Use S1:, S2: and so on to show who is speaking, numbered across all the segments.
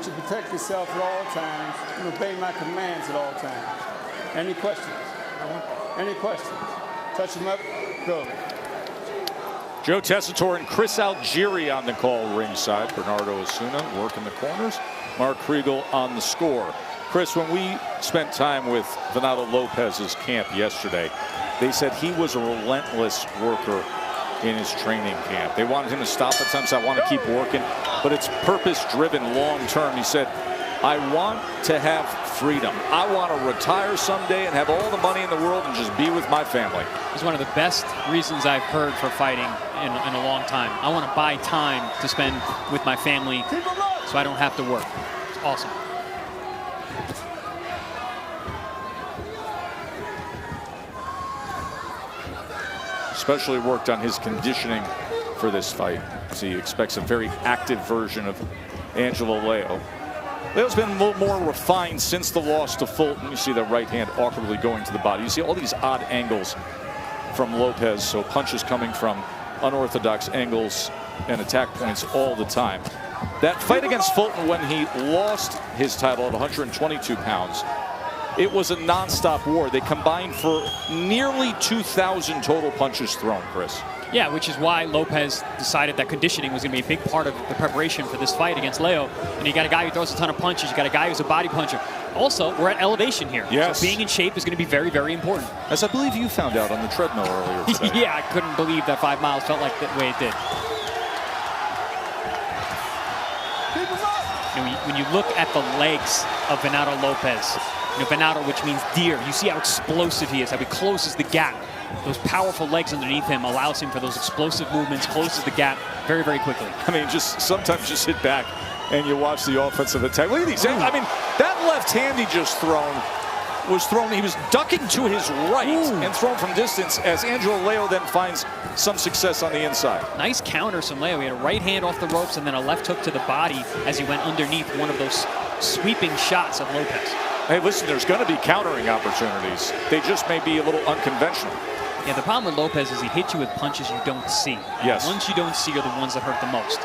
S1: that you protect yourself at all times and obey my commands at all times. Any questions? Any questions? Touch him up. Go.
S2: Joe Tessitore and Chris Algieri on the call ringside. Bernardo Osuna working the corners. Mark Kriegel on the score. Chris, when we spent time with Venado Lopez's camp yesterday, they said he was a relentless worker in his training camp. They wanted him to stop at times. I want to keep working, but it's purpose-driven long-term. He said, I want to have freedom. I want to retire someday and have all the money in the world and just be with my family.
S3: It's one of the best reasons I've heard for fighting in a long time. I want to buy time to spend with my family so I don't have to work. It's awesome.
S2: Especially worked on his conditioning for this fight, as he expects a very active version of Angelo Leo. Leo's been a little more refined since the loss to Fulton. You see the right hand awkwardly going to the body. You see all these odd angles from Lopez, so punches coming from unorthodox angles and attack points all the time. That fight against Fulton, when he lost his title at 122 pounds, it was a non-stop war. They combined for nearly 2,000 total punches thrown, Chris.
S3: Yeah, which is why Lopez decided that conditioning was going to be a big part of the preparation for this fight against Leo. And you got a guy who throws a ton of punches. You got a guy who's a body puncher. Also, we're at elevation here.
S2: Yes.
S3: So being in shape is going to be very, very important.
S2: As I believe you found out on the treadmill earlier today.
S3: Yeah, I couldn't believe that 5 miles felt like the way it did. When you look at the legs of Venado Lopez, Venado, which means deer, you see how explosive he is, how he closes the gap. Those powerful legs underneath him allows him for those explosive movements, closes the gap very, very quickly.
S2: I mean, just sometimes you sit back and you watch the offensive attack. Look at these. I mean, that left hand he just was thrown. He was ducking to his right and thrown from distance as Angelo Leo then finds some success on the inside.
S3: Nice counters from Leo. He had a right hand off the ropes and then a left hook to the body as he went underneath one of those sweeping shots of Lopez.
S2: Hey, listen, there's going to be countering opportunities. They just may be a little unconventional.
S3: Yeah, the problem with Lopez is he hits you with punches you don't see.
S2: Yes.
S3: The ones you don't see are the ones that hurt the most.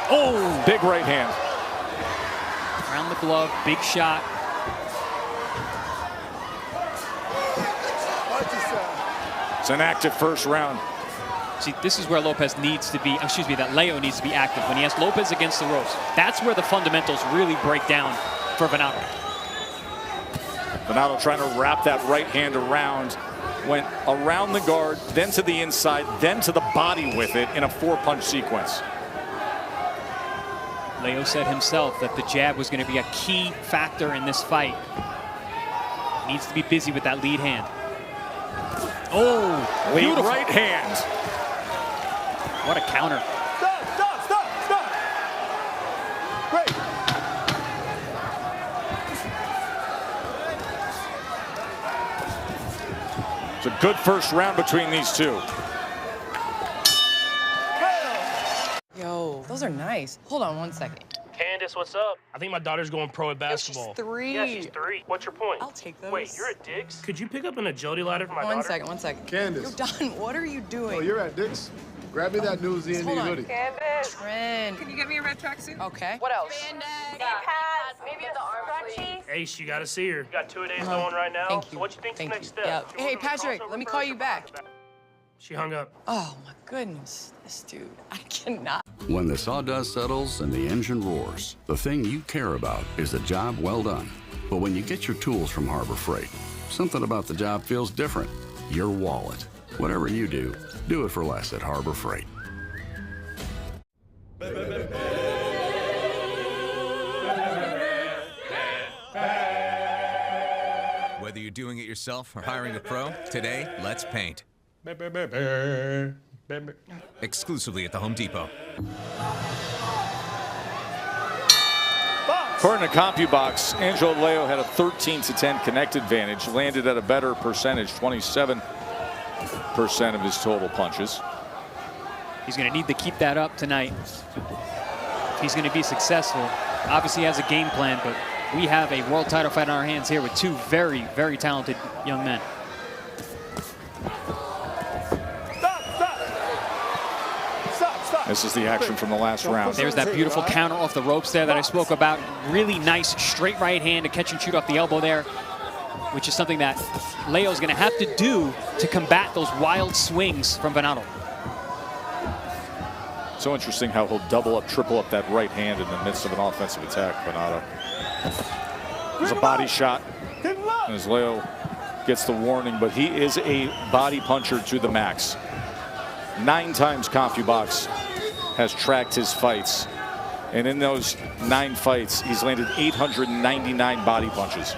S2: Oh, big right hand.
S3: Around the glove, big shot.
S2: It's an active first round.
S3: See, this is where Lopez needs to be, excuse me, that Leo needs to be active. When he has Lopez against the ropes, that's where the fundamentals really break down for Venado.
S2: Venado trying to wrap that right hand around. Went around the guard, then to the inside, then to the body with it in a 4-punch sequence.
S3: Leo said himself that the jab was going to be a key factor in this fight. Needs to be busy with that lead hand. Oh,
S2: lead right hand.
S3: What a counter.
S1: Stop. Great.
S2: It's a good first round between these two.
S4: Yo, those are nice. Hold on 1 second.
S5: Candace, what's up? I think my daughter's going pro at basketball.
S4: She's 3.
S5: Yeah, she's 3. What's your point?
S4: I'll take those.
S5: Wait, you're at Dick's? Could you pick up an agility ladder for my daughter?
S4: 1 second.
S6: Candace.
S4: Yo, Don, what are you doing?
S6: Oh, you're at Dick's? Grab me that new Z&D hoodie.
S7: Candace.
S4: Trend.
S7: Can you get me a red tracksuit?
S4: Okay. What else?
S7: Band-Aid. Pads. Maybe the arm scrunchie.
S5: Ace, you gotta see her. You got 2 days going right now.
S4: Thank you.
S5: So what you think's the next step?
S4: Yeah.
S5: You
S4: Hey,
S5: want to
S4: Patrick,
S5: crossover
S4: let me call you back.
S5: She hung up.
S4: Oh, my goodness. This dude, I cannot.
S8: When the sawdust settles and the engine roars, the thing you care about is a job well done. But when you get your tools from Harbor Freight, something about the job feels different. Your wallet. Whatever you do it for less at Harbor Freight.
S9: Whether you're doing it yourself or hiring a pro, today, let's paint. Exclusively at the Home Depot.
S2: According to CompuBox, Angelo Leo had a 13-10 connect advantage, landed at a better percentage, 27% of his total punches.
S3: He's going to need to keep that up tonight. If he's going to be successful, obviously he has a game plan, but we have a world title fight on our hands here with two very, very talented young men.
S2: As This is the action from the last round.
S3: There's that beautiful counter off the ropes there that I spoke about. Really nice straight right hand to catch and shoot off the elbow there, which is something that Leo's going to have to do to combat those wild swings from Venado.
S2: So interesting how he'll double up, triple up that right hand in the midst of an offensive attack, Venado. There's a body shot as Leo gets the warning, but he is a body puncher to the max. 9 times CompuBox has tracked his fights, and in those 9 fights, he's landed 899 body punches.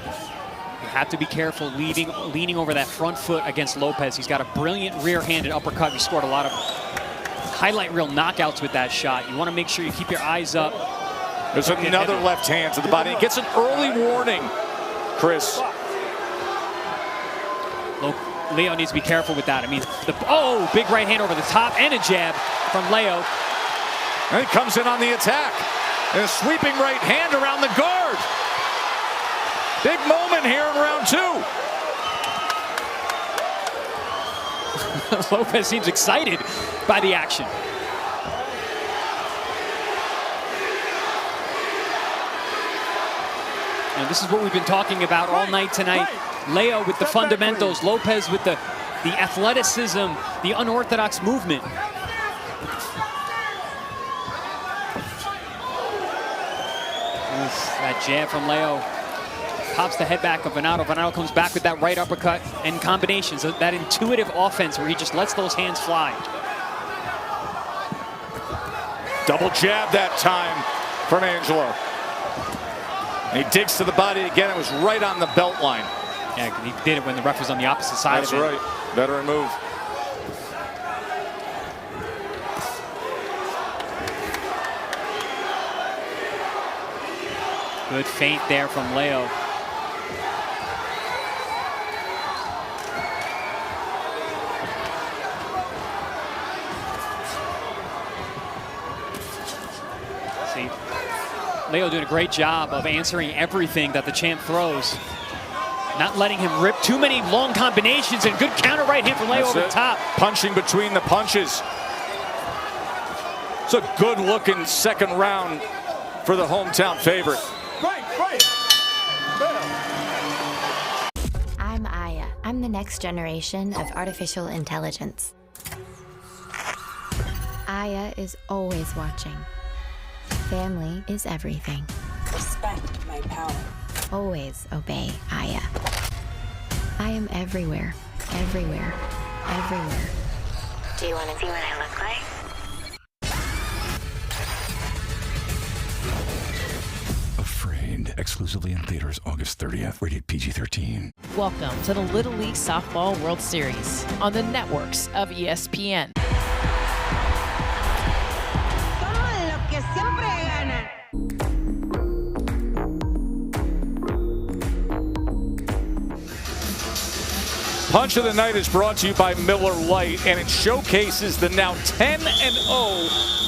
S3: You have to be careful leaning over that front foot against Lopez. He's got a brilliant rear-handed uppercut. He scored a lot of highlight reel knockouts with that shot. You want to make sure you keep your eyes up.
S2: There's another left hand to the body. He gets an early warning, Chris.
S3: Leo needs to be careful with that. I mean, big right hand over the top and a jab from Leo.
S2: And he comes in on the attack. And a sweeping right hand around the guard. Big moment here in round 2.
S3: Lopez seems excited by the action. And this is what we've been talking about all night tonight. Leo with the fundamentals, Lopez with the athleticism, the unorthodox movement. That jab from Leo pops the head back of Venado. Venado comes back with that right uppercut and combinations, that intuitive offense where he just lets those hands fly.
S2: Double jab that time from Angelo. And he digs to the body again. It was right on the belt line.
S3: Yeah, he did it when the ref was on the opposite side of it.
S2: That's right. Veteran move.
S3: Good feint there from Leo. See, Leo doing a great job of answering everything that the champ throws. Not letting him rip too many long combinations, and good counter right hand from Leo over the top.
S2: Punching between the punches. It's a good looking second round for the hometown favorite.
S10: I'm Aya. I'm the next generation of artificial intelligence. Aya is always watching. Family is everything.
S11: Respect my power.
S10: Always obey Aya. I am everywhere, everywhere, everywhere.
S11: Do you want to see what I look like?
S12: Afraid. Exclusively in theaters August 30th. Rated PG-13.
S13: Welcome to the Little League Softball World Series on the networks of ESPN.
S2: Punch of the Night is brought to you by Miller Lite, and it showcases the now 10-0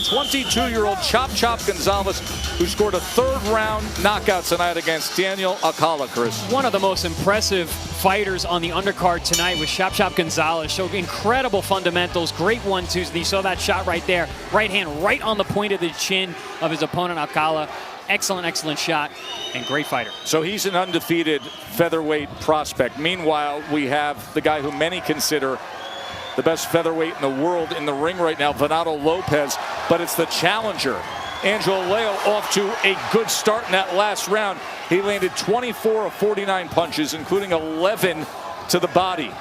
S2: 22-year-old Chop Gonzalez, who scored a third-round knockout tonight against Daniel Alcala, Chris.
S3: One of the most impressive fighters on the undercard tonight was Chop Gonzalez. Showed incredible fundamentals, great 1-2s, and you saw that shot right there. Right hand right on the point of the chin of his opponent, Alcala. Excellent, excellent shot, and great fighter.
S2: So he's an undefeated featherweight prospect. Meanwhile, we have the guy who many consider the best featherweight in the world in the ring right now, Venado Lopez, but it's the challenger. Angelo Leo off to a good start in that last round. He landed 24 of 49 punches, including 11 to the body.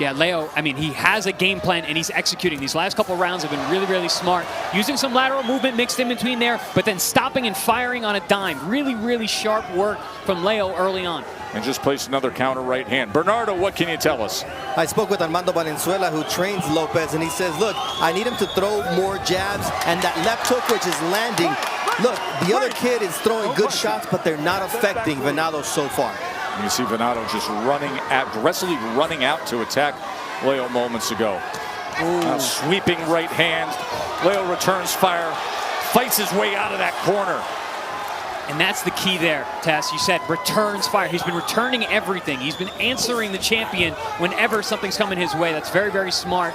S3: Yeah, Leo, I mean, he has a game plan and he's executing. These last couple rounds have been really, really smart. Using some lateral movement mixed in between there, but then stopping and firing on a dime. Really, really sharp work from Leo early on.
S2: And just placed another counter right hand. Bernardo, what can you tell us?
S14: I spoke with Armando Valenzuela, who trains Lopez, and he says, look, I need him to throw more jabs, and that left hook, which is landing. Look, the other kid is throwing good shots, but they're not affecting Venado so far.
S2: You see Venado just aggressively running out to attack Leo moments ago. Sweeping right hand. Leo returns fire, fights his way out of that corner.
S3: And that's the key there, Tess. You said returns fire. He's been returning everything. He's been answering the champion whenever something's coming his way. That's very, very smart.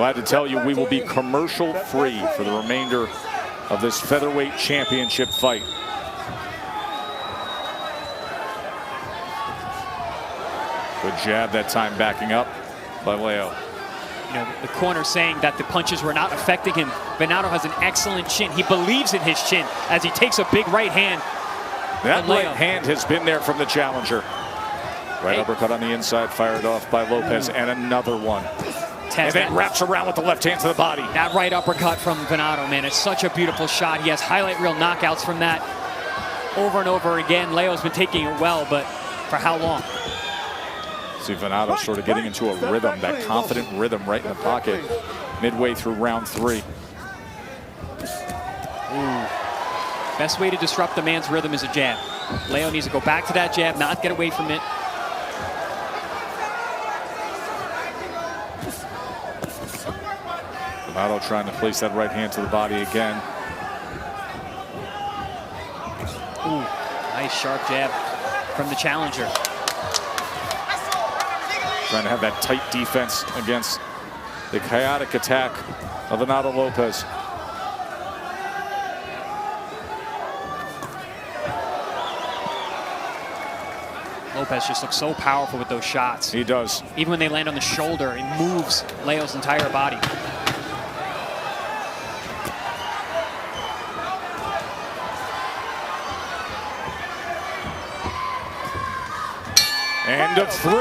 S2: Glad to tell you we will be commercial free for the remainder of this featherweight championship fight. Good jab that time, backing up by Leo.
S3: You know, the corner saying that the punches were not affecting him. Venado has an excellent chin. He believes in his chin as he takes a big right hand.
S2: That right hand has been there from the challenger. Right uppercut on the inside, fired off by Lopez, and another one. And then wraps around with the left hand to the body.
S3: That right uppercut from Venado, man, it's such a beautiful shot. He has highlight reel knockouts from that over and over again. Leo's been taking it well, but for how long?
S2: See Venado sort of getting into a rhythm, that confident rhythm right in the pocket midway through round 3.
S3: Best way to disrupt the man's rhythm is a jab. Leo needs to go back to that jab, not get away from it.
S2: Venado trying to place that right hand to the body again.
S3: Ooh, nice sharp jab from the challenger.
S2: Trying to have that tight defense against the chaotic attack of Venado Lopez.
S3: Lopez just looks so powerful with those shots.
S2: He does.
S3: Even when they land on the shoulder, it moves Leo's entire body.
S2: End of 3.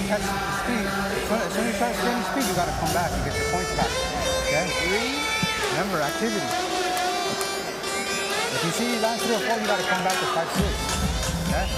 S15: Catch speed. As soon as you try to stay in speed, you got to come back and get your points back. Okay? 3. Remember, activity. If you see last 3 or 4, you got to come back to 5, 6. Okay?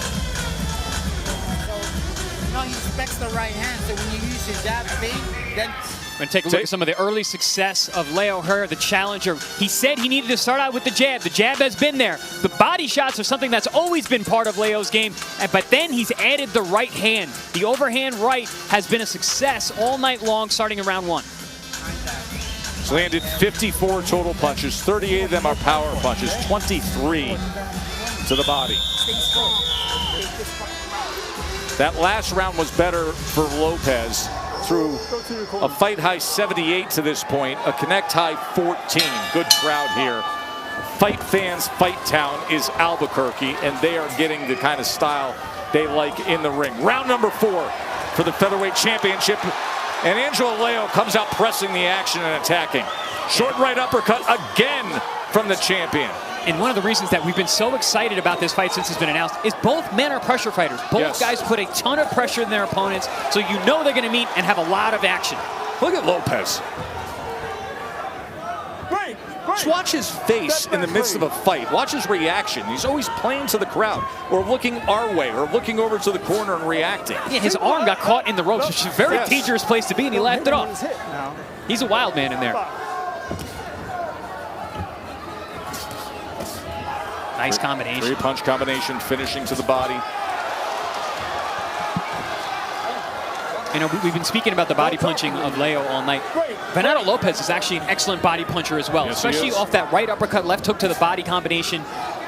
S16: You know, he expects the right hand, so when you use your jab speed, then...
S3: We're going to take a look at some of the early success of Leo Herr, the challenger. He said he needed to start out with the jab. The jab has been there. The body shots are something that's always been part of Leo's game, but then he's added the right hand. The overhand right has been a success all night long, starting in round 1.
S2: He's landed 54 total punches. 38 of them are power punches, 23 to the body. That last round was better for Lopez. Through a fight high 78 to this point, a connect high 14. Good crowd here. Fight fans, Fight Town is Albuquerque, and they are getting the kind of style they like in the ring. Round number 4 for the featherweight championship, and Angelo Leo comes out pressing the action and attacking. Short right uppercut again from the champion.
S3: And one of the reasons that we've been so excited about this fight since it's been announced is both men are pressure fighters. Both guys put a ton of pressure in their opponents, so you know they're going to meet and have a lot of action.
S2: Look at Lopez. Just watch his face in the midst of a fight. Watch his reaction. He's always playing to the crowd or looking our way or looking over to the corner and reacting.
S3: Yeah, his arm got caught in the ropes, which is a very dangerous place to be, and he laughed it off. He's a wild man in there. Nice combination.
S2: 3-punch combination, finishing to the body.
S3: You know, we've been speaking about the body punching of Leo all night. Venado Lopez is actually an excellent body puncher as well, especially off that right uppercut, left hook to the body combination.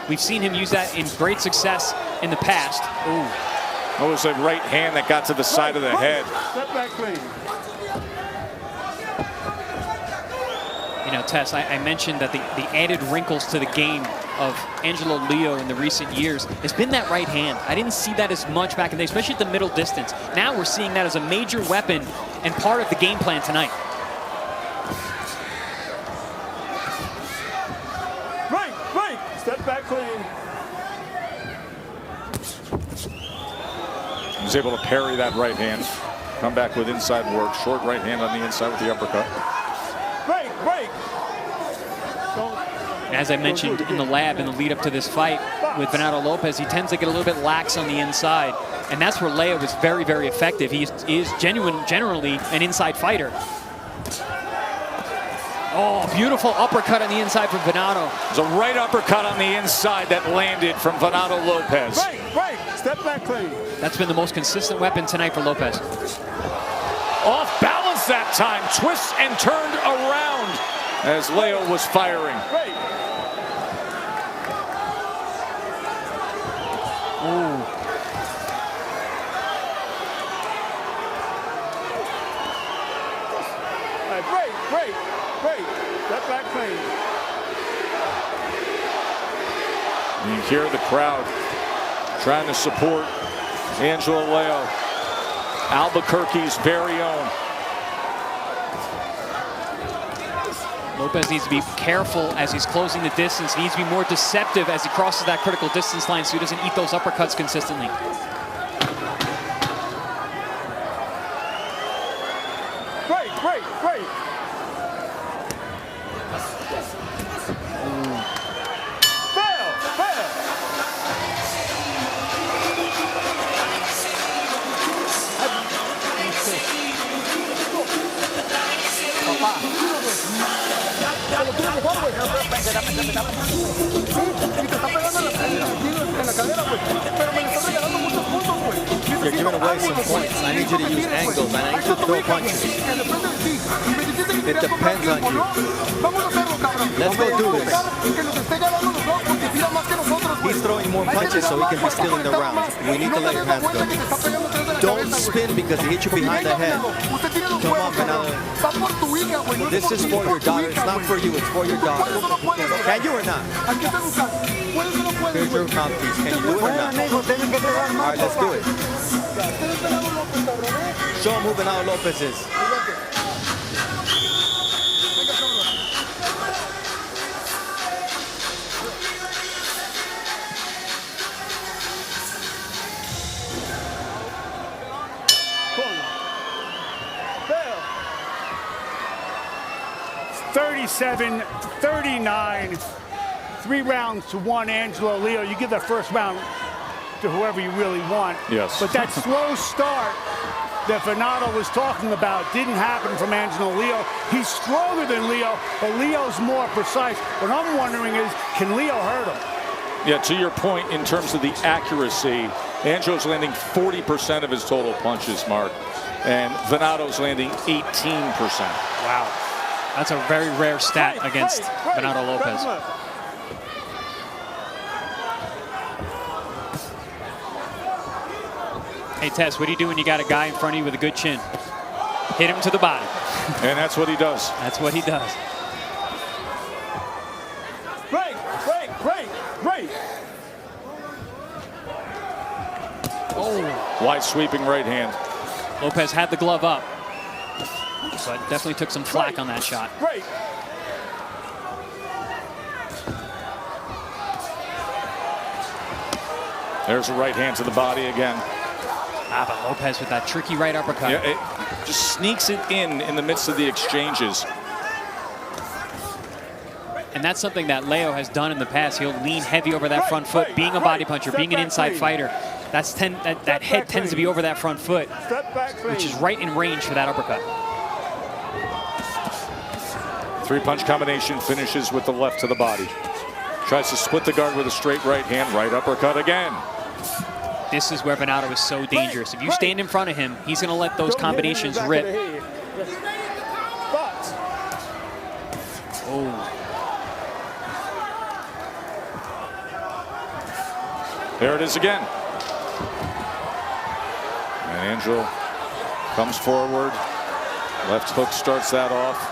S3: We've seen him use that in great success in the past.
S2: Ooh. That was a right hand that got to the side of the head.
S1: Step back clean.
S3: You know, Tess, I mentioned that the added wrinkles to the game of Angelo Leo in the recent years has been that right hand. I didn't see that as much back in the day, especially at the middle distance. Now we're seeing that as a major weapon and part of the game plan tonight.
S1: Right. Step back clean.
S2: He's able to parry that right hand. Come back with inside work. Short right hand on the inside with the uppercut.
S1: Break.
S3: As I mentioned in the lab in the lead up to this fight with Venado Lopez, he tends to get a little bit lax on the inside. And that's where Leo is very, very effective. He is generally an inside fighter. Oh, beautiful uppercut on the inside from Venado.
S2: There's a right uppercut on the inside that landed from Venado Lopez.
S1: Break. Step back clean.
S3: That's been the most consistent weapon tonight for Lopez.
S2: Off balance that time. Twists and turned around as Leo was firing.
S3: Ooh.
S1: Great. Step back clean.
S2: You hear the crowd trying to support Angelo Leo, Albuquerque's very own.
S3: Lopez needs to be careful as he's closing the distance. He needs to be more deceptive as he crosses that critical distance line so he doesn't eat those uppercuts consistently.
S1: Great. Fail.
S14: You're giving away some points. I need you to use angles, and I need you to throw punches. It depends on you. Let's go do this. He's throwing more punches so he can be stealing the round. We need to let your hands go. Don't spin because he hit you behind the head. Come on, Venado. This is for your daughter. It's not for you. It's for your daughter. Can you or not? Here's your mouthpiece. Can you do it or not? All right, let's do it. Show him who Venado Lopez is.
S1: Fail. 37-39. 3 rounds to 1, Angelo Leo. You give that first round to whoever you really want.
S2: Yes.
S1: But that slow start that Venado was talking about didn't happen from Angelo Leo. He's stronger than Leo, but Leo's more precise. What I'm wondering is, can Leo hurt him?
S2: Yeah, to your point, in terms of the accuracy, Angelo's landing 40% of his total punches, Mark, and Venado's landing 18%.
S3: Wow. That's a very rare stat against Venado Lopez. Hey, Tess, what do you do when you got a guy in front of you with a good chin? Hit him to the body.
S2: And that's what he does.
S3: That's what he does.
S1: Great.
S3: Oh.
S2: Wide sweeping right hand.
S3: Lopez had the glove up, but definitely took some flack on that shot.
S1: Great.
S2: There's a right hand to the body again.
S3: Ah, but Lopez with that tricky right uppercut.
S2: Yeah, it just sneaks it in the midst of the exchanges.
S3: And that's something that Leo has done in the past. He'll lean heavy over that front foot, being a body puncher, being an inside fighter. That head tends to be over that front foot, which is right in range for that uppercut.
S2: 3-punch combination finishes with the left to the body. Tries to split the guard with a straight right hand, right uppercut again.
S3: This is where Venado is so dangerous. If you stand in front of him, he's going to let those combinations rip. Oh.
S2: There it is again. And Angelo comes forward. Left hook starts that off.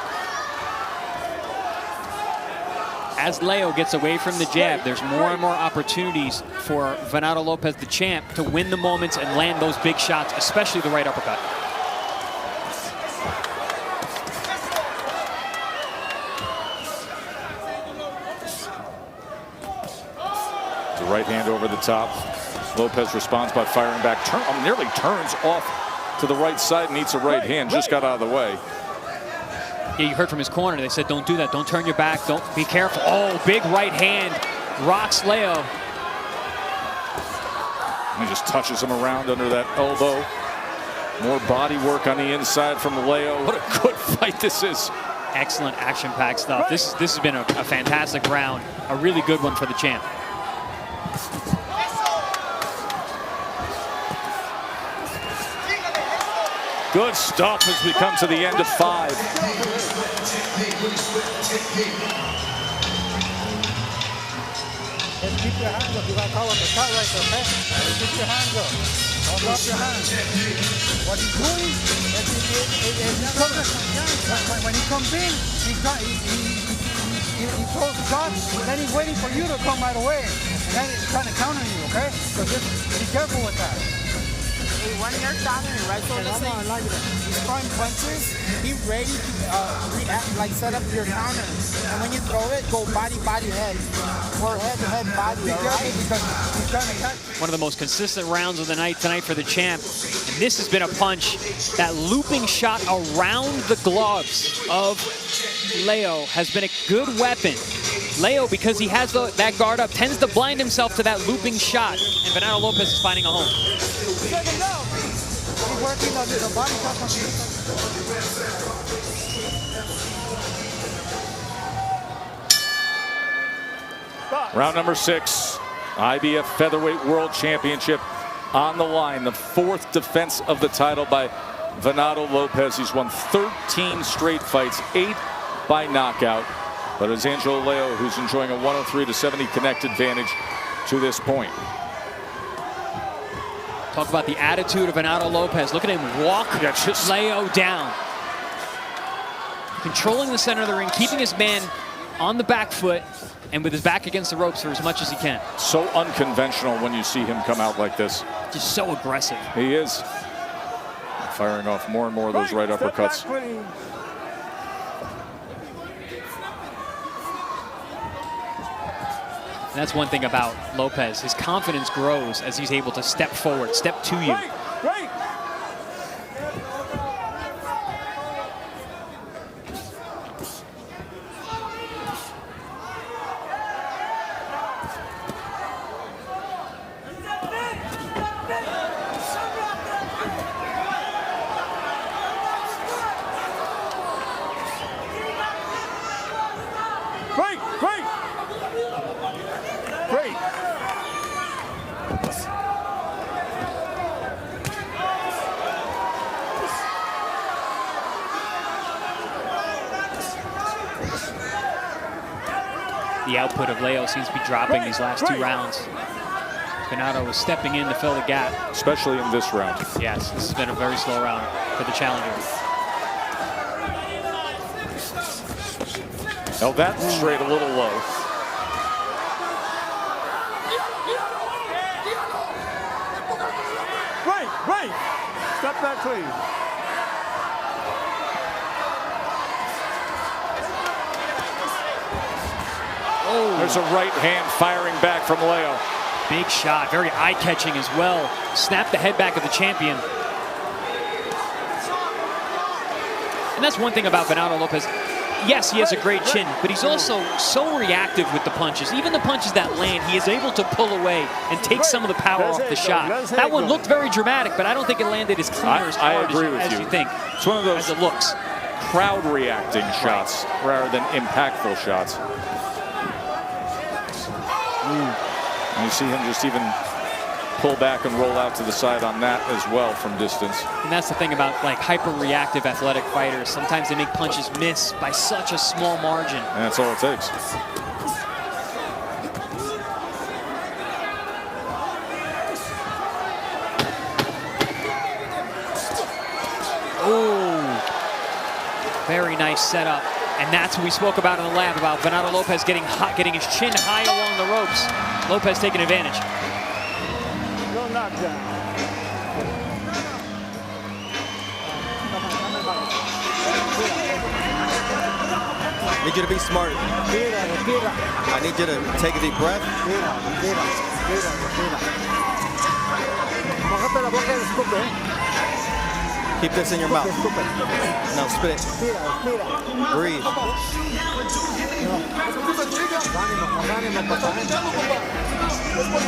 S3: As Leo gets away from the jab, there's more and more opportunities for Venado Lopez, the champ, to win the moments and land those big shots, especially the right uppercut.
S2: The right hand over the top. Lopez responds by firing back. Nearly turns off to the right side and eats a right hand. Just got out of the way.
S3: Yeah, you heard from his corner. They said, don't do that. Don't turn your back. Don't be careful. Oh, big right hand. Rocks Leo.
S2: He just touches him around under that elbow. More body work on the inside from Leo. What a good fight this is.
S3: Excellent action-packed stuff. This has been a fantastic round. A really good one for the champ.
S2: Good stuff as we come to the end of 5.
S15: Just keep your hands up. You got to cover the shot right there, okay? Keep your hands up. Don't drop your hands. What he's doing is when he comes in, he throws the shot, and then he's waiting for you to come right away. And then he's trying to counter you, okay? So just be careful with that.
S16: Hey, when you're down in right shoulder, he's throwing punches, be ready to react, like set up your counter. And when you throw it, go body, head. Or head, body, all right?
S15: Because he's trying to catch.
S3: One of the most consistent rounds of the night tonight for the champ. And this has been a punch. That looping shot around the gloves of Leo has been a good weapon. Leo, because he has that guard up, tends to blind himself to that looping shot. And Venado Lopez is finding a home.
S15: He's working on the body shot.
S2: Round number 6, IBF Featherweight World Championship on the line. The 4th defense of the title by Venado Lopez. He's won 13 straight fights, 8 by knockout. But it's Angelo Leo who's enjoying a 103-70 connect advantage to this point.
S3: Talk about the attitude of Venado Lopez. Look at him walk Leo down. Controlling the center of the ring, keeping his man on the back foot and with his back against the ropes for as much as he can.
S2: So unconventional when you see him come out like this.
S3: Just so aggressive.
S2: He is. Firing off more and more of those right uppercuts.
S3: And that's one thing about Lopez. His confidence grows as he's able to step forward, step to you. The output of Leo seems to be dropping these last 2 rounds. Venado was stepping in to fill the gap.
S2: Especially in this round.
S3: Yes, this has been a very slow round for the challenger.
S2: Held that straight a little low.
S1: Right. Step back clean.
S2: Oh. There's a right hand firing back from Leo.
S3: Big shot, very eye-catching as well. Snapped the head back of the champion. And that's one thing about Venado Lopez. Yes, he has a great chin, but he's also so reactive with the punches. Even the punches that land, he is able to pull away and take some of the power off the shot. That one looked very dramatic, but I don't think it landed as clean or as hard as you think.
S2: It's one of those
S3: as it looks.
S2: Crowd reacting shots rather than impactful shots. And you see him just even pull back and roll out to the side on that as well from distance.
S3: And that's the thing about like hyper-reactive athletic fighters. Sometimes they make punches miss by such a small margin.
S2: And that's all it takes.
S3: Oh, very nice setup. And that's what we spoke about in the lab, about Venado Lopez getting hot, getting his chin high along the ropes. Lopez taking advantage.
S1: No knockdown.
S14: I need you to be smart. I need you to take a deep breath. Keep this in your mouth. No, spit it. Breathe.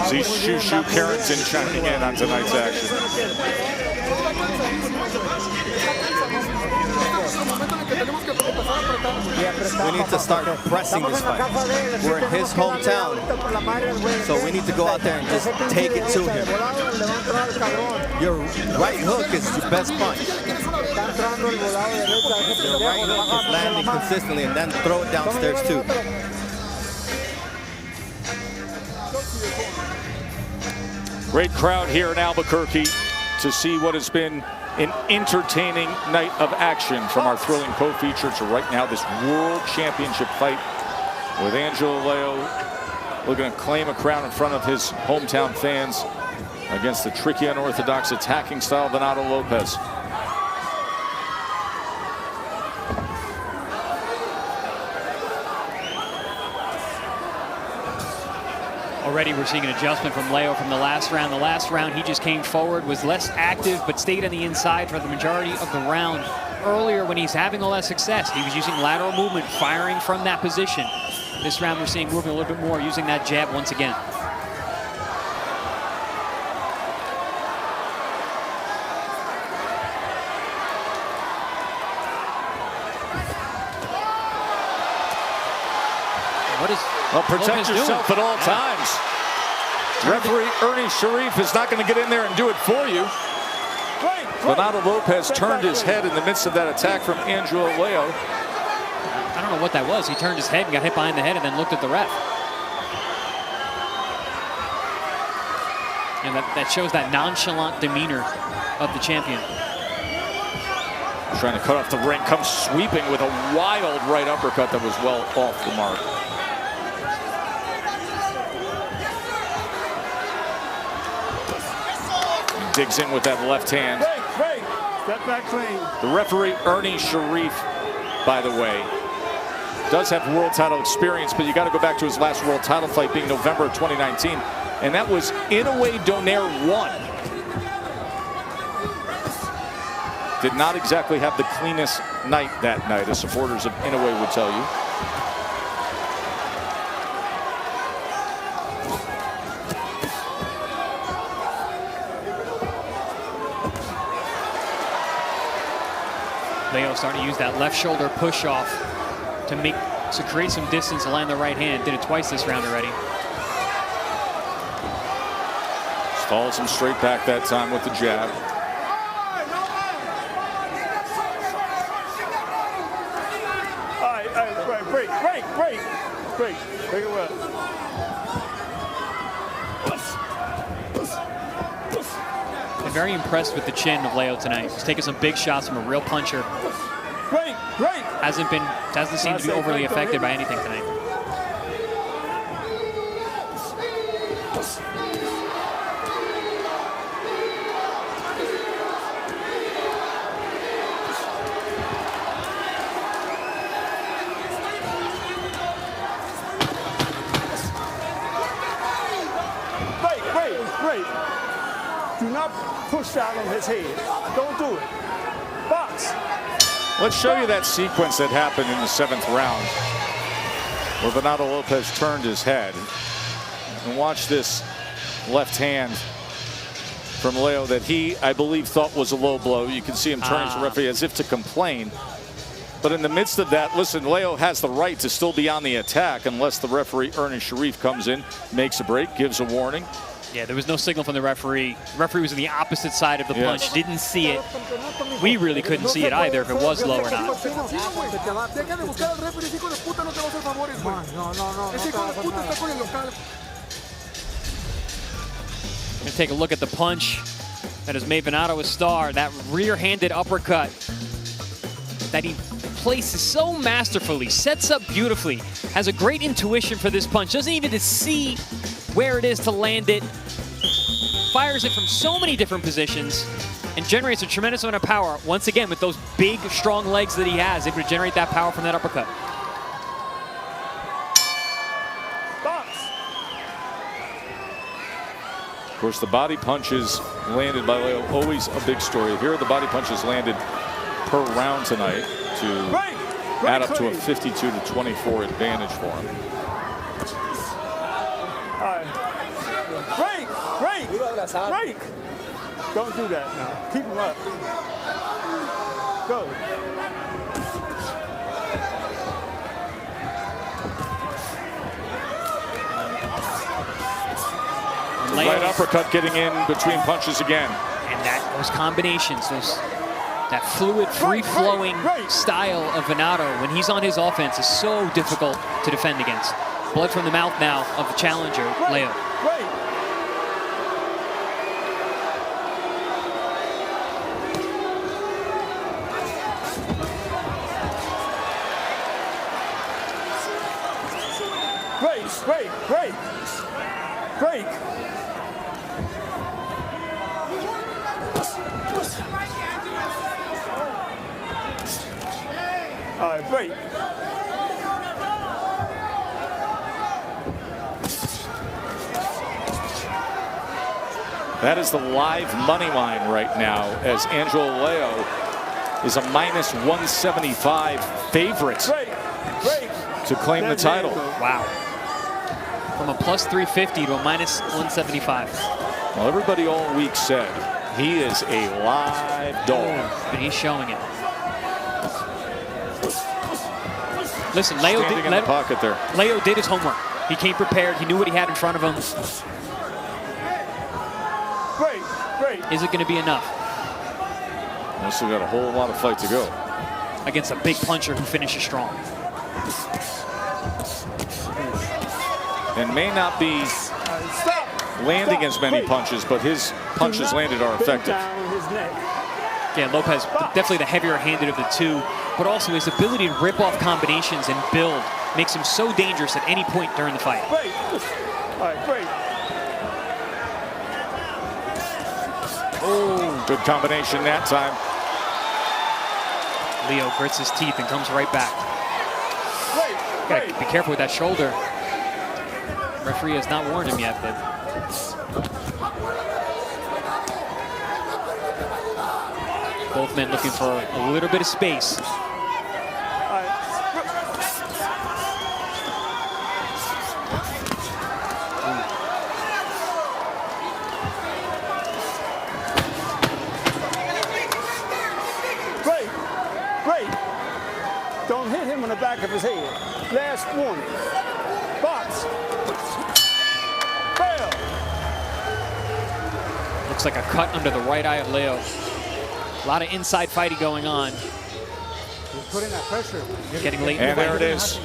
S2: See Shushu Carrington checking in on tonight's action.
S14: We need to start pressing this fight. We're in his hometown, so we need to go out there and just take it to him. Your right hook is your best punch. right hook is landing consistently, and then throw it downstairs too.
S2: Great crowd here in Albuquerque to see what has been an entertaining night of action, from our thrilling co-feature to right now this World Championship fight with Angelo Leo looking to claim a crown in front of his hometown fans against the tricky, unorthodox attacking style of Venado Lopez.
S3: Already we're seeing an adjustment from Leo from the last round. The last round he just came forward, was less active, but stayed on the inside for the majority of the round. Earlier, when he's having all that success, he was using lateral movement, firing from that position. This round we're seeing moving a little bit more, using that jab once again. What is
S2: Well, protect
S3: Lopez
S2: yourself
S3: doing?
S2: at all times. Referee Ernie Sharif is not going to get in there and do it for you. Venado Lopez turned his head in the midst of that attack from Angelo Leo.
S3: I don't know what that was. He turned his head and got hit behind the head and then looked at the ref. And that shows that nonchalant demeanor of the champion.
S2: Trying to cut off the ring, comes sweeping with a wild right uppercut that was well off the mark. Digs in with that left hand.
S1: Step back clean.
S2: The referee, Ernie Sharif, by the way, does have world title experience, but you got to go back to his last world title fight being November of 2019, and that was Inoue Donaire 1. Did not exactly have the cleanest night that night, as supporters of Inoue would tell you.
S3: Leo starting to use that left shoulder push off to create some distance and land the right hand. Did it twice this round already.
S2: Stalls him straight back that time with the jab.
S1: All right, break. Take it well.
S3: I'm very impressed with the chin of Leo tonight. He's taking some big shots from a real puncher.
S1: Great.
S3: Doesn't seem to be overly affected by anything tonight.
S1: Great. Do not push out on his head. Don't do it. Box.
S2: Let's show you that sequence that happened in the 7th round, where Venado Lopez turned his head. And watch this left hand from Leo that he, I believe, thought was a low blow. You can see him turning to the referee as if to complain. But in the midst of that, listen, Leo has the right to still be on the attack unless the referee, Ernie Sharif, comes in, makes a break, gives a warning.
S3: Yeah, there was no signal from the referee. The referee was on the opposite side of the punch, didn't see it. We really couldn't see it either if it was low or not. Gonna take a look at the punch that has made Venado a star. That rear-handed uppercut that he places so masterfully, sets up beautifully, has a great intuition for this punch, doesn't even see where it is to land it, fires it from so many different positions, and generates a tremendous amount of power. Once again, with those big, strong legs that he has, able to generate that power from that uppercut.
S2: Of course, the body punches landed by Leo, always a big story. Here are the body punches landed per round tonight to add up to a 52-24 advantage for him.
S1: Break. Don't do that now. Keep him up. Go.
S2: Right uppercut getting in between punches again.
S3: And those combinations, those That fluid, free-flowing style of Venado, when he's on his offense, is so difficult to defend against. Blood from the mouth now of the challenger, Leo.
S1: Break. All right, break.
S2: That is the live money line right now, as Angelo Leo is a -175 favorite to claim the title.
S3: Wow. From a +350 to a -175.
S2: Well, everybody all week said he is a live dog.
S3: But he's showing it. Listen, Leo
S2: Standing in the pocket there.
S3: Leo did his homework. He came prepared. He knew what he had in front of him. Is it going to be enough?
S2: We still got a whole lot of fight to go.
S3: Against a big puncher who finishes strong.
S2: And may not be landing as many punches, but his punches landed are effective.
S3: Yeah, Lopez, definitely the heavier-handed of the two, but also his ability to rip off combinations and build makes him so dangerous at any point during the fight.
S1: All right, break.
S2: Oh, good combination that time.
S3: Leo grits his teeth and comes right back. Gotta be careful with that shoulder. Referee has not warned him yet, but both men looking for a little bit of space.
S1: Don't hit him on the back of his head. Last warning. Box. Fail.
S3: Looks like a cut under the right eye of Leo. A lot of inside fighting going on.
S15: Putting that pressure.
S3: Getting late.
S2: And there it is.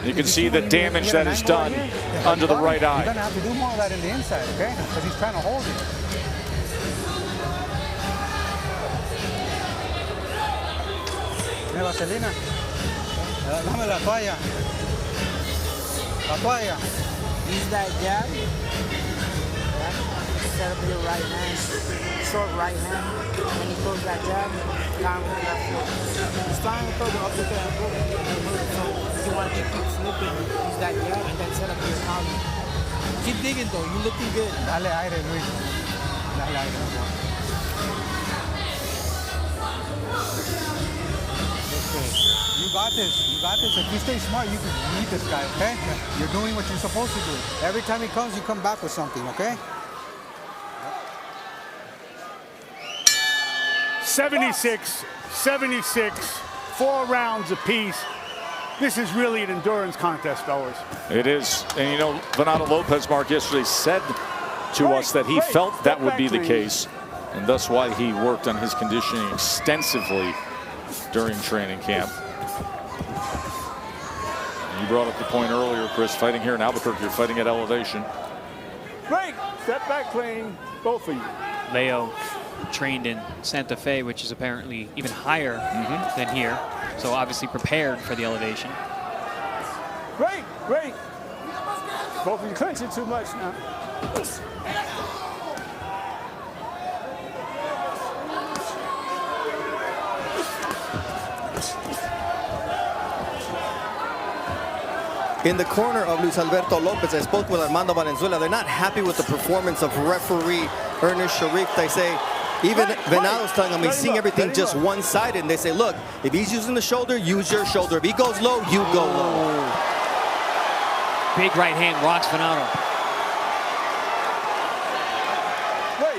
S2: You can see the damage that is done under the right eye.
S15: You're going to have to do more of that in the inside, okay? Because he's trying to hold it. Vaselina. Dame la toalla. La toalla.
S16: Use that jab. Set up your right hand. Short right hand. When he throws that jab, down with that foot. He's trying to throw the uppercut and hook. So if you want to keep slipping, use that jab and then set up your counter. Keep digging though. You're looking good.
S15: Dale aire, Luis. Dale aire. You got this. You got this. If you stay smart, you can beat this guy, okay? You're doing what you're supposed to do. Every time he comes, you come back with something, okay?
S1: 76, 4 rounds apiece. This is really an endurance contest, fellas.
S2: It is. And you know, Venado Lopez, Mark, yesterday said to us that he felt that would be the case, and that's why he worked on his conditioning extensively during training camp. You brought up the point earlier, Chris, fighting here in Albuquerque, you're fighting at elevation.
S1: Break, step back clean, both of you.
S3: Leo trained in Santa Fe, which is apparently even higher than here. So obviously prepared for the elevation.
S1: Break. Both of you clenching too much now.
S14: In the corner of Luis Alberto Lopez, I spoke with Armando Valenzuela. They're not happy with the performance of referee Ernest Sharif. They say, even Venado's telling him he's seeing everything just one-sided. And they say, look, if he's using the shoulder, use your shoulder. If he goes low, you go low.
S3: Big right hand rocks Venado.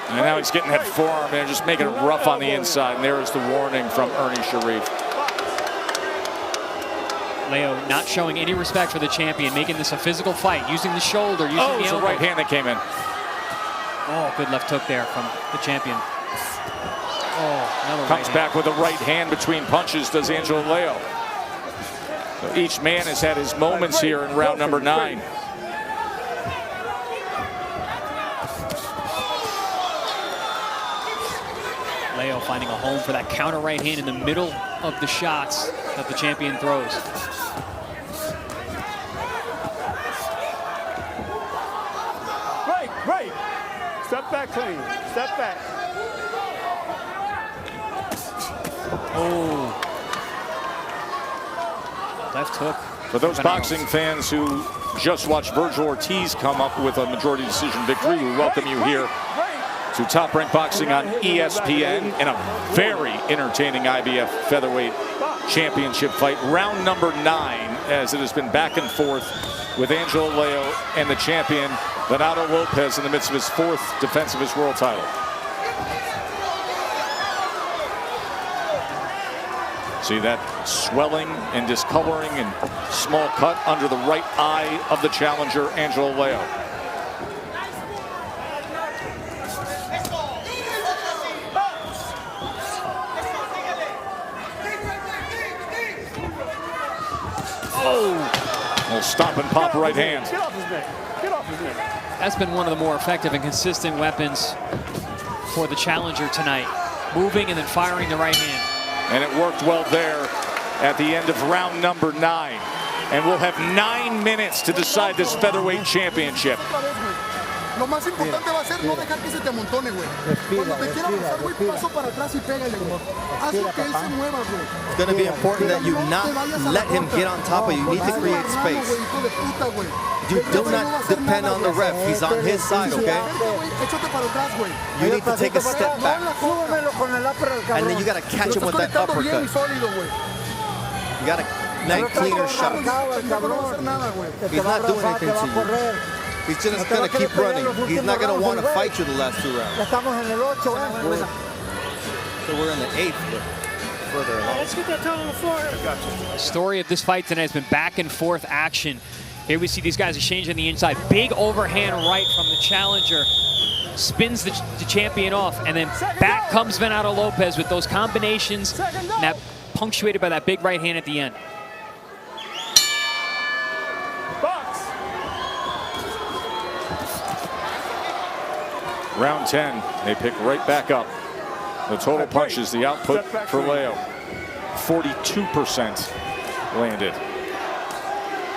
S2: And now he's getting that forearm and just making it rough on the inside. And there is the warning from Ernie Sharif.
S3: Leo not showing any respect for the champion, making this a physical fight, using the shoulder, using the elbow.
S2: The right hand that came in.
S3: Oh, good left hook there from the champion.
S2: Comes back with a right hand between punches, does Angelo Leo. So each man has had his moments here in round number 9.
S3: Leo finding a home for that counter right hand in the middle of the shots that the champion throws.
S1: Right. Step back clean. Step back.
S3: Oh. Left hook.
S2: For those boxing fans who just watched Virgil Ortiz come up with a majority decision victory, we welcome you here to Top Rank Boxing on ESPN in a very entertaining IBF featherweight championship fight. Round number 9, as it has been back and forth with Angelo Leo and the champion Venado Lopez in the midst of his 4th defense of his world title. See that swelling and discoloring and small cut under the right eye of the challenger, Angelo Leo. Little stop and pop right hand.
S1: Get off his neck. Get off his neck.
S3: That's been one of the more effective and consistent weapons for the challenger tonight. Moving and then firing the right hand.
S2: And it worked well there at the end of round number 9. And we'll have 9 minutes to decide this featherweight championship.
S6: Lo más importante va a ser no dejar que se te amontone, güey. Cuando te quiera pasar, güey, paso para atrás y pégale, güey. Haz lo que él se mueva, güey.
S14: It's going to be important that you not let him get on top of you. You need to create space. You do not depend on the ref. He's on his side, okay? You need to take a step back. And then you got to catch him with that uppercut. You got a nice cleaner shot. He's not doing anything to you. He's just going to keep running. He's not going to want to fight you the last 2 rounds. So we're in the 8th, but further along.
S5: Let's get that toe on the floor.
S3: The story of this fight tonight has been back and forth action. Here we see these guys exchanging the inside. Big overhand right from the challenger. Spins the champion off, and then back comes Venado Lopez with those combinations, and that punctuated by that big right hand at the end.
S2: Round 10, they pick right back up. The total punches, the output for Leo, 42% landed.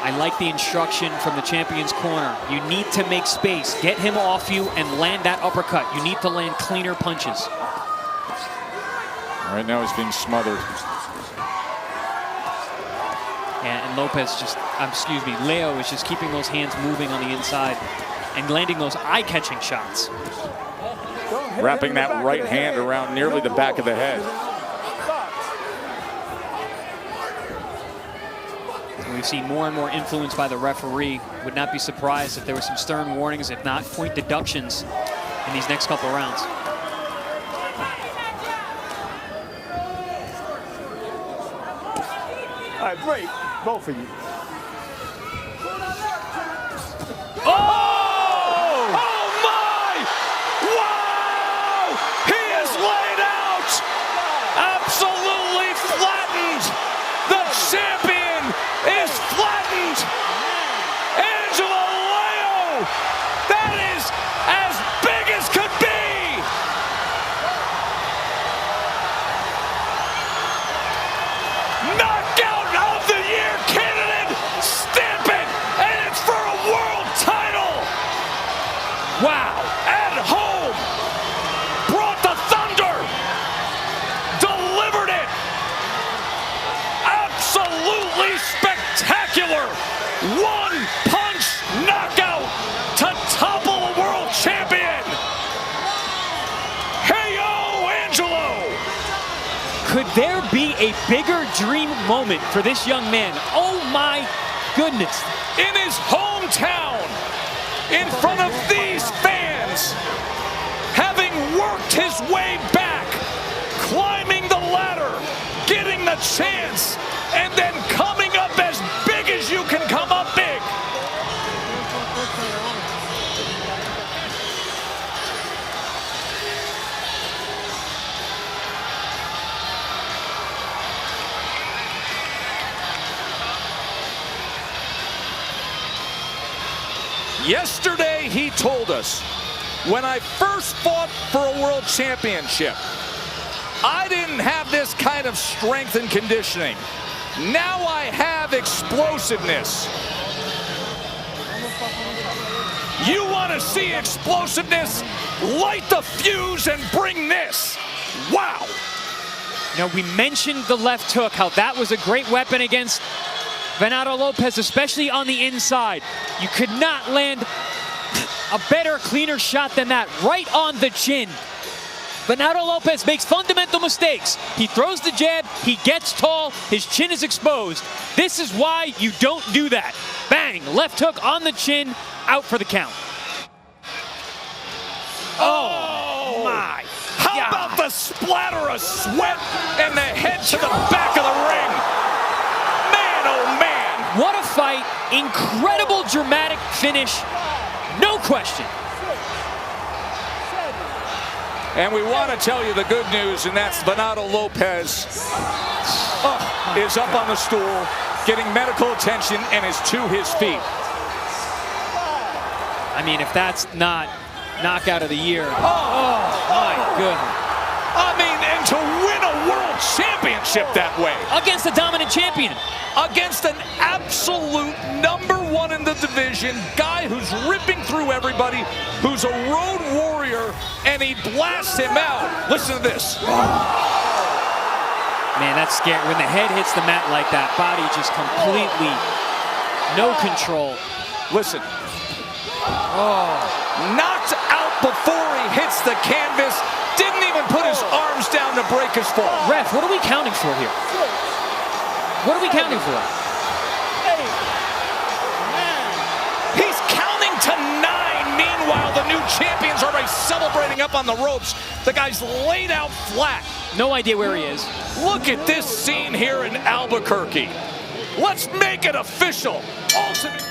S3: I like the instruction from the champion's corner. You need to make space, get him off you, and land that uppercut. You need to land cleaner punches.
S2: Right now he's being smothered.
S3: And Lopez just, excuse me, Leo is just keeping those hands moving on the inside and landing those eye-catching shots.
S2: Wrapping that right hand around nearly the back of the head.
S3: We've seen more and more influence by the referee. Would not be surprised if there were some stern warnings, if not point deductions, in these next couple of rounds.
S1: All right, break, both of you.
S2: Oh! Oh my! Wow! He is laid out! Absolutely flattened! The champion is flattened! Angelo Leo! That is as big as could be! Knockout of the year candidate! Stamp it! And it's for a world title! Wow! At home! Brought the thunder! Delivered it! Absolutely spectacular! One-punch knockout to topple a world champion! Hey-yo, Angelo!
S3: Could there be a bigger dream moment for this young man? Oh my goodness.
S2: In his hometown, in front of these fans, having worked his way back, climbing the ladder, getting the chance, and then coming up as big as you can come up big. Yesterday, he told us, when I first fought for a world championship, I didn't have this kind of strength and conditioning. Now I have explosiveness. You want to see explosiveness? Light the fuse and bring this. Wow.
S3: You know, we mentioned the left hook, how that was a great weapon against Venado Lopez, especially on the inside. You could not land a better, cleaner shot than that, right on the chin. Venado Lopez makes fundamental mistakes. He throws the jab, he gets tall, his chin is exposed. This is why you don't do that. Bang, left hook on the chin, out for the count. Oh my.
S2: How about the splatter of sweat and the head to the back of the ring? Man, oh man.
S3: What a fight. Incredible dramatic finish. No question.
S2: And we want to tell you the good news, and that's Venado Lopez is up on the stool, getting medical attention, and is to his feet.
S3: I mean, if that's not knockout of the year. Oh my goodness.
S2: I mean, and to win a world championship that way.
S3: Against a dominant champion.
S2: Against an absolute #1 in the division, guy who's ripping through everybody, who's a road warrior, and he blasts him out. Listen to this.
S3: Man, that's scary. When the head hits the mat like that, body just completely no control.
S2: Listen. Knocked out before he hits the canvas. Didn't even put his arms down to break his fall.
S3: Ref, what are we counting for here? What are we counting for?
S2: He's counting to 9. Meanwhile, the new champions are already celebrating up on the ropes. The guy's laid out flat.
S3: No idea where he is.
S2: Look at this scene here in Albuquerque. Let's make it official. Ultimate.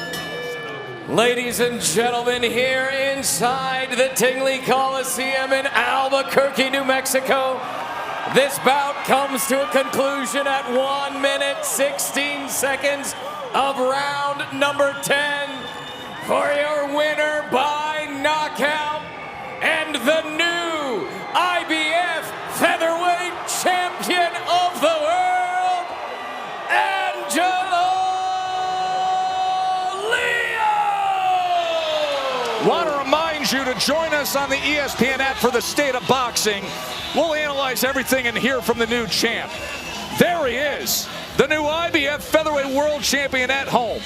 S17: Ladies and gentlemen, here inside the Tingley Coliseum in Albuquerque, New Mexico, this bout comes to a conclusion at 1 minute, 16 seconds of round number 10. For your winner by knockout and the new IBF featherweight champion of the world, Angelo.
S2: Want to remind you to join us on the ESPN app for the State of Boxing. We'll analyze everything and hear from the new champ. There he is, the new IBF featherweight world champion at home.